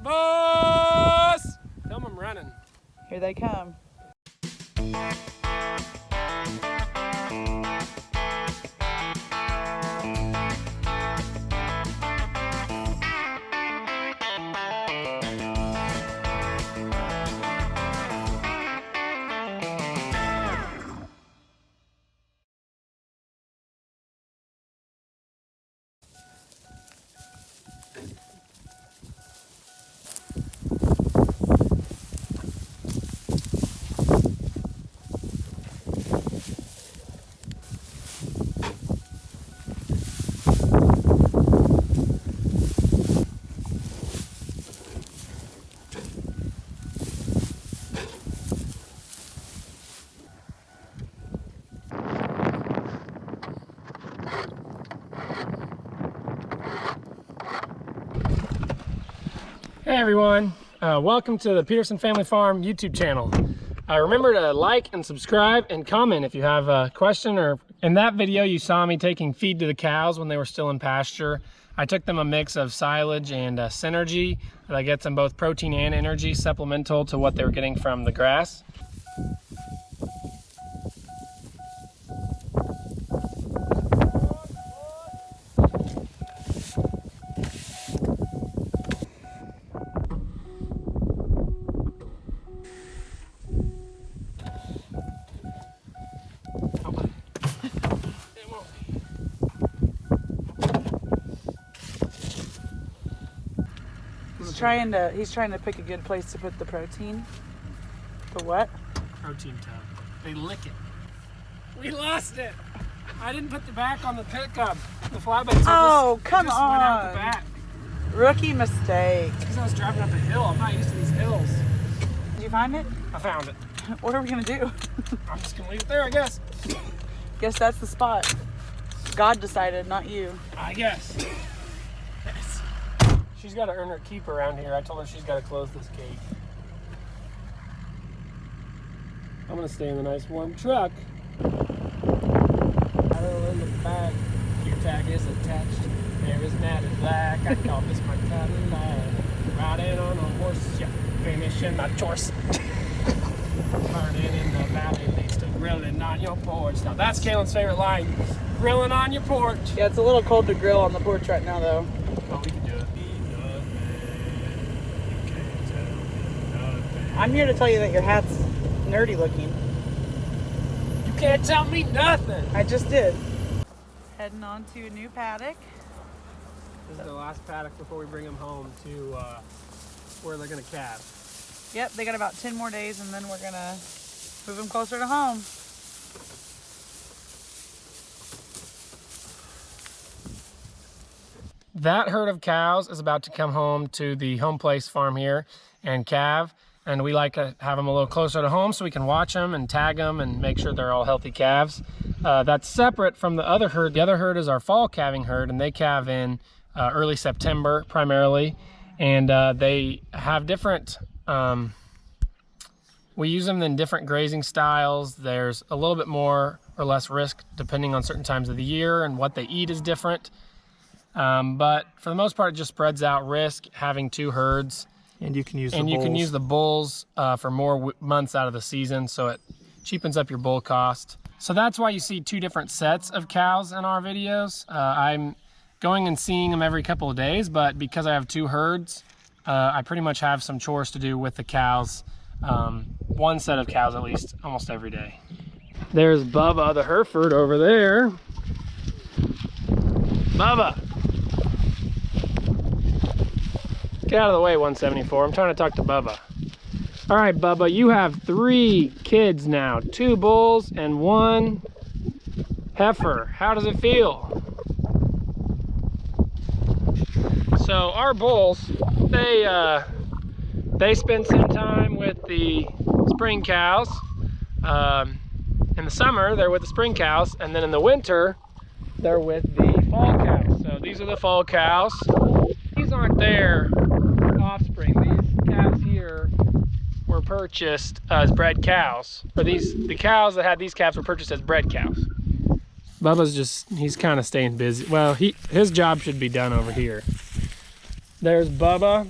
boss! Film them running. Here they come. Hey everyone, welcome to the Peterson Family Farm YouTube channel. Remember to like and subscribe and comment if you have a question. Or in that video you saw me taking feed to the cows when they were still in pasture. I took them a mix of silage and Synergy that gets them both protein and energy, supplemental to what they were getting from the grass. He's trying to pick a good place to put the protein. The what? Protein tub. They lick it. We lost it. I didn't put the back on the pickup. The flatbed. Oh, come on. Went out the back. Rookie mistake. Because I was driving up a hill. I'm not used to these hills. Did you find it? I found it. What are we gonna do? I'm just gonna leave it there, I guess. Guess that's the spot. God decided, not you. I guess. Yes. She's got to earn her keep around here. I told her she's got to close this gate. I'm gonna stay in the nice warm truck. Saddle in the back. Your tag is attached. There is matted black. I call this my Cadillac. Riding on a horse, yeah. Finishing my chores. Burning in the valley, they still grilling on your porch. Now that's Kaylin's favorite line. Grilling on your porch. Yeah, it's a little cold to grill on the porch right now, though. Oh, we can do it. I'm here to tell you that your hat's nerdy looking. You can't tell me nothing. I just did. Heading on to a new paddock. This is the last paddock before we bring them home to where they're gonna calve. Yep, they got about 10 more days and then we're gonna move them closer to home. That herd of cows is about to come home to the home place farm here and calve. And we like to have them a little closer to home so we can watch them and tag them and make sure they're all healthy calves. That's separate from the other herd. The other herd is our fall calving herd, and they calve in early September primarily. And they have different, we use them in different grazing styles. There's a little bit more or less risk depending on certain times of the year, and what they eat is different. But for the most part, it just spreads out risk having two herds. And you can use the bulls for more months out of the season, so it cheapens up your bull cost. So that's why you see two different sets of cows in our videos. I'm going and seeing them every couple of days, but because I have two herds, I pretty much have some chores to do with the cows. One set of cows at least, almost every day. There's Bubba the Hereford over there. Bubba! Get out of the way, 174. I'm trying to talk to Bubba. All right, Bubba, you have 3 kids now. 2 bulls and 1 heifer. How does it feel? So our bulls, they spend some time with the spring cows. In the summer, they're with the spring cows, and then in the winter, they're with the fall cows. So these are the fall cows. These aren't their offspring. These calves here were purchased as bred cows. Or the cows that had these calves were purchased as bred cows. Bubba's he's kind of staying busy. Well, his job should be done over here. There's Bubba.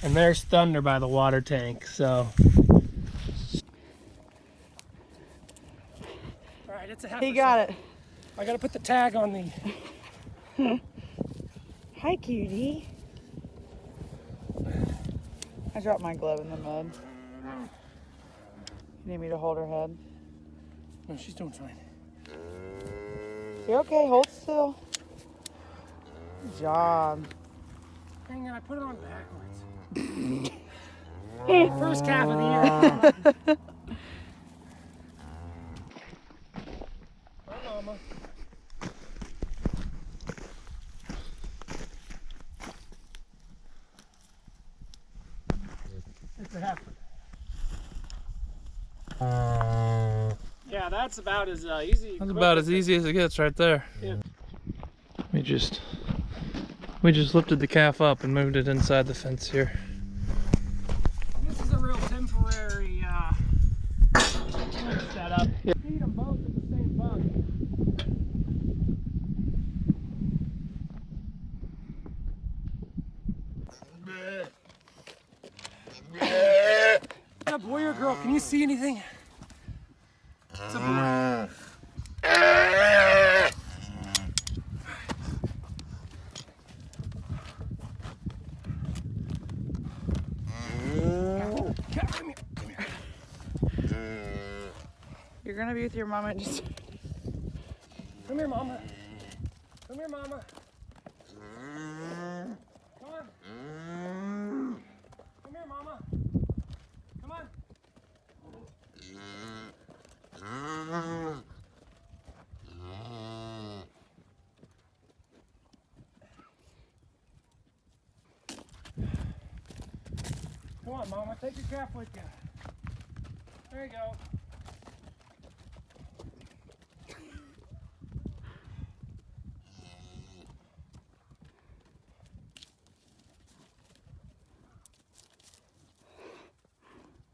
And there's Thunder by the water tank, so. All right, it's a heifer. He got it. I gotta put the tag on the. Hi, cutie. I dropped my glove in the mud. You need me to hold her head? No, she's doing fine. You're okay, hold still. Good job. Dang it, I put it on backwards. First calf of the year. Hi, Mama. It's a heifer. Yeah, that's about as easy. That's about as easy as it gets right there. Yeah. We just lifted the calf up and moved it inside the fence here. This is a real temporary setup. Yeah. Feed them both at the same bunk. Is that a boy or girl? Can you see anything? It's a boy. Come here. You're gonna be with your mama. Just Come here, Mama. Come here, Mama. Come on. Come here, Mama. Come on. Come on, Mama. Take your calf with you. There you go.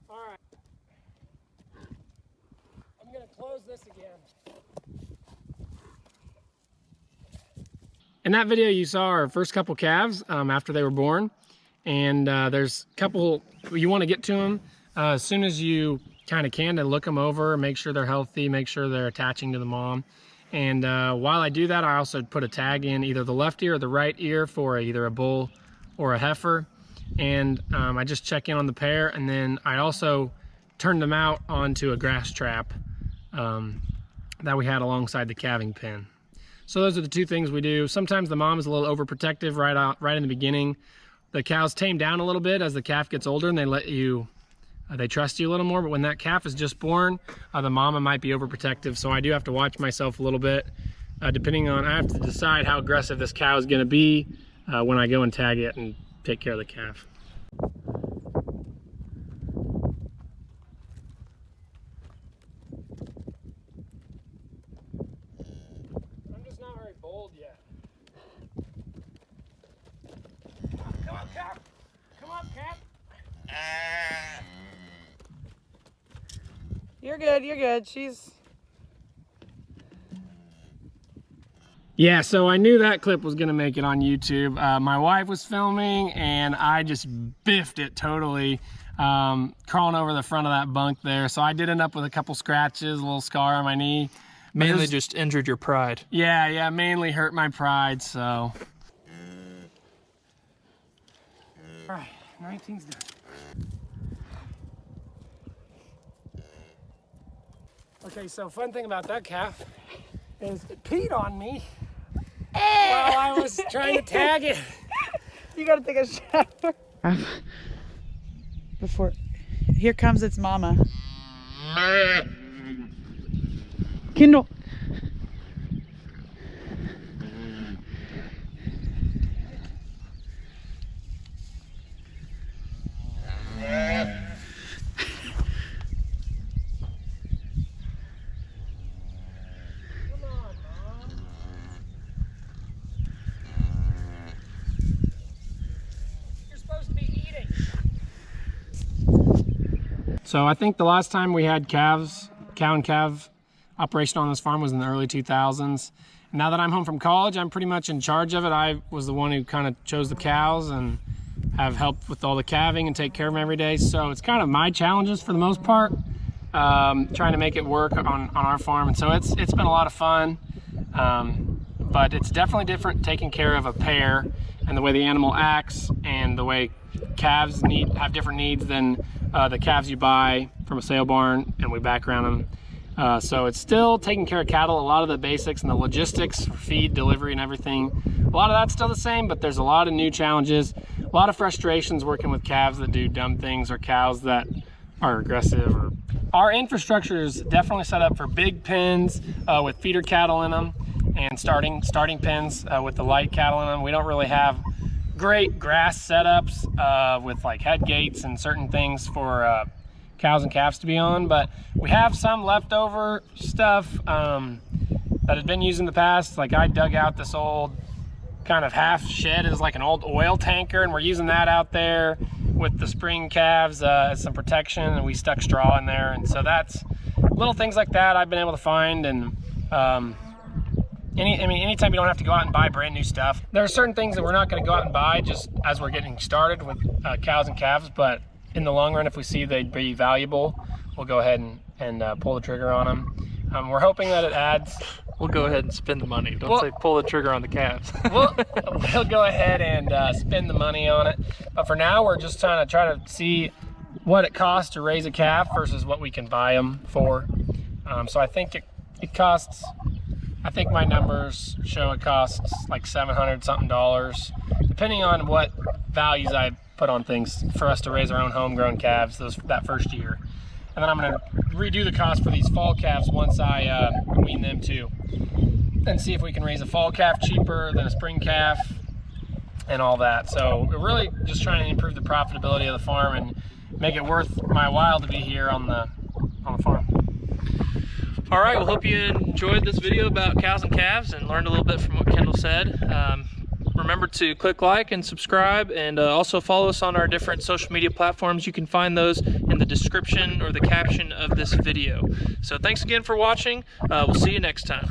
All right. I'm going to close this again. In that video, you saw our first couple calves after they were born. And there's a couple, you want to get to them as soon as you kind of can to look them over, make sure they're healthy, make sure they're attaching to the mom. And while I do that, I also put a tag in either the left ear or the right ear for either a bull or a heifer. And I just check in on the pair, and then I also turned them out onto a grass trap that we had alongside the calving pen. So those are the two things we do. Sometimes the mom is a little overprotective right in the beginning. The cows tame down a little bit as the calf gets older, and they let you, they trust you a little more. But when that calf is just born, the mama might be overprotective. So I do have to watch myself a little bit, depending on, I have to decide how aggressive this cow is gonna be when I go and tag it and take care of the calf. I'm just not very bold yet. Come on, calf. Come on, calf. you're good. You're good. She's. Yeah, so I knew that clip was gonna make it on YouTube. My wife was filming and I just biffed it totally, crawling over the front of that bunk there. So I did end up with a couple scratches, a little scar on my knee. Mainly just injured your pride. Yeah, mainly hurt my pride, so. All right, 19's done. Okay, so fun thing about that calf is it peed on me while I was trying to tag it. You gotta take a shower. Before. Here comes its mama. Kindle. So I think the last time we had cow and calf operation on this farm was in the early 2000s. Now that I'm home from college, I'm pretty much in charge of it. I was the one who kind of chose the cows, and have help with all the calving and take care of them every day. So it's kind of my challenges for the most part, trying to make it work on our farm. And so it's been a lot of fun, but it's definitely different taking care of a pair and the way the animal acts and the way calves have different needs than the calves you buy from a sale barn and we background them. So it's still taking care of cattle, a lot of the basics and the logistics for feed, delivery, and everything. A lot of that's still the same, but there's a lot of new challenges, a lot of frustrations working with calves that do dumb things or cows that are aggressive. Our infrastructure is definitely set up for big pens with feeder cattle in them and starting pens with the light cattle in them. We don't really have great grass setups with like head gates and certain things for cows and calves to be on, but we have some leftover stuff that has been used in the past. Like I dug out this old kind of half shed as like an old oil tanker, and we're using that out there with the spring calves as some protection, and we stuck straw in there. And so that's little things like that I've been able to find. And anytime you don't have to go out and buy brand new stuff, there are certain things that we're not going to go out and buy just as we're getting started with cows and calves, but in the long run, if we see they'd be valuable, we'll go ahead and pull the trigger on them. We're hoping that it adds. We'll go ahead and spend the money. Don't say pull the trigger on the calves. We'll go ahead and spend the money on it. But for now, we're just trying to see what it costs to raise a calf versus what we can buy them for. So I think it costs, I think my numbers show it costs like $700 something, depending on what values I put on things for us to raise our own homegrown calves that first year. And then I'm going to redo the cost for these fall calves once I wean them too, and see if we can raise a fall calf cheaper than a spring calf and all that. So we're really just trying to improve the profitability of the farm and make it worth my while to be here on the farm. All right, well, hope you enjoyed this video about cows and calves and learned a little bit from what Kendall said. Remember to click like and subscribe, and also follow us on our different social media platforms. You can find those in the description or the caption of this video. So thanks again for watching. We'll see you next time.